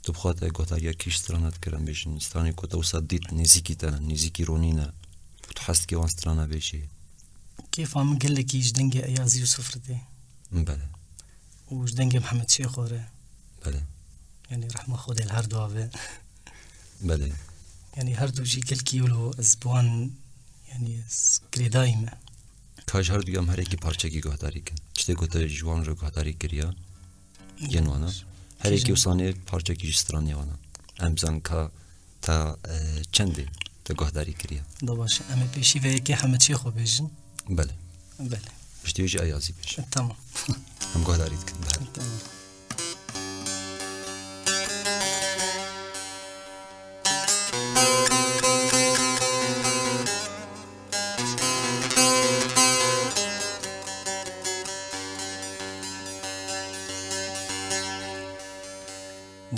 تو بخاطر گوتاریا کیش سترانت کرم بیشن سترانی کتا و صدیت نزیکی تنه نزیکی رونینه تو حست که وان سترانه بیشی كيف عم قال لك جدنج اياز يوسف ردي بله وجدنج محمد شيخ خوره بله يعني رحمه خود الهر دو بله يعني هر دو جي قال كيولو ازبوان يعني سكري دايما کاش هر دیگه هم هر یکی پارچه کی گهداری کن چطور گوته جوان رو گهداری کریا ینوانا هر یکی وسانه پارچه کی جسترانی وانا امزان که تا چنده تا گهداری کریا دباش اما بيشي في كي حمد شيخو بيجن بله بله بشتیویجی ایازی بیش تمام هم گهداریت کن بله تمام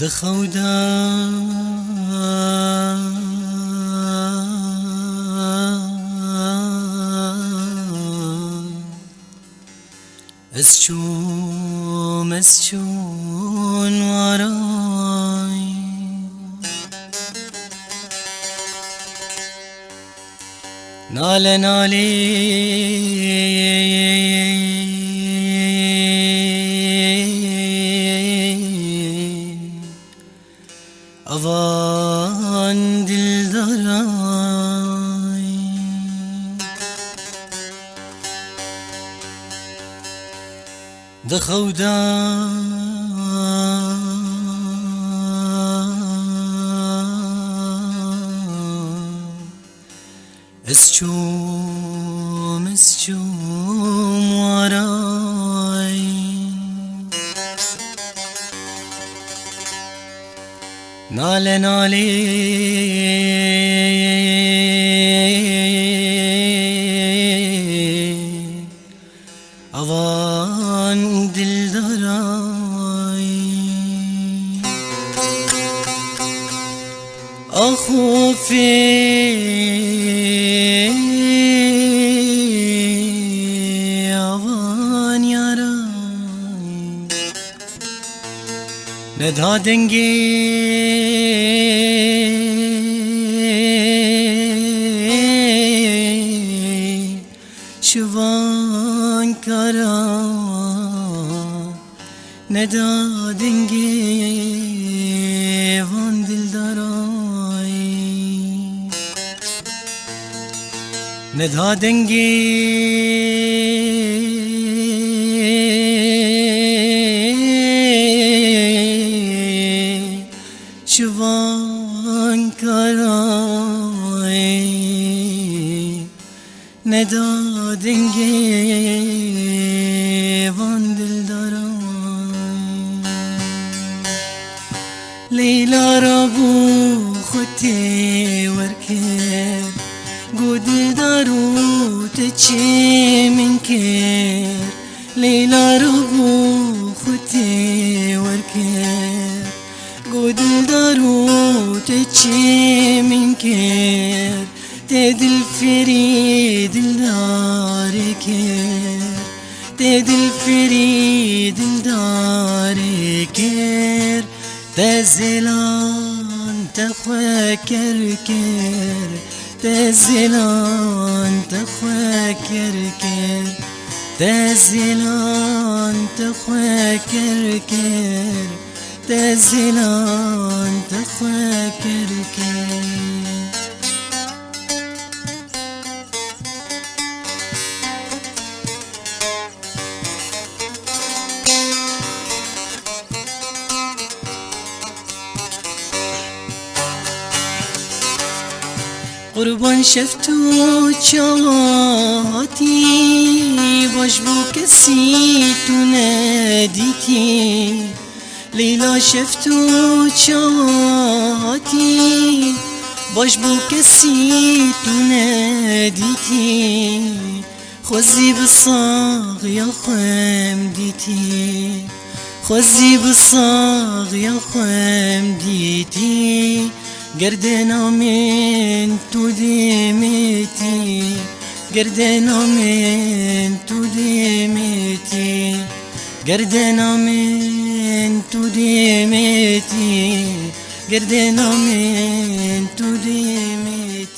دخودا مسجون وراي نالي أظن دل دراي دخودا مسجوم وراي نالي أظن دل دراي أخوفي أظن يا راي ندها دنجي شوان كرا ندا دنجي وان دل دراي ندا دنجي شوان كراي ندا دنجي وان دل دراي ليلى ربو خطي وركر قد دارو تشي من كير ليلى ربو خطي وركر قد دارو تشي من كير تدل فريد الداركير تدل فريد الداركير تزلان تخوكر كير تزلان تخوكر كير تزلان تخوكر كير تزلان تخوكر كير قربان شفتو چاهاتی باش بو کسی تو ندیتی لیلا شفتو چاهاتی باش بو کسی تو ندیتی خوزی بصاغ یا خوام دیتی خوزی بصاغ یا خوام دیتی گردنا من تو دمتي گردنا من تو دمتي گردنا من تو دیمیتی گردن من تو دیمیتی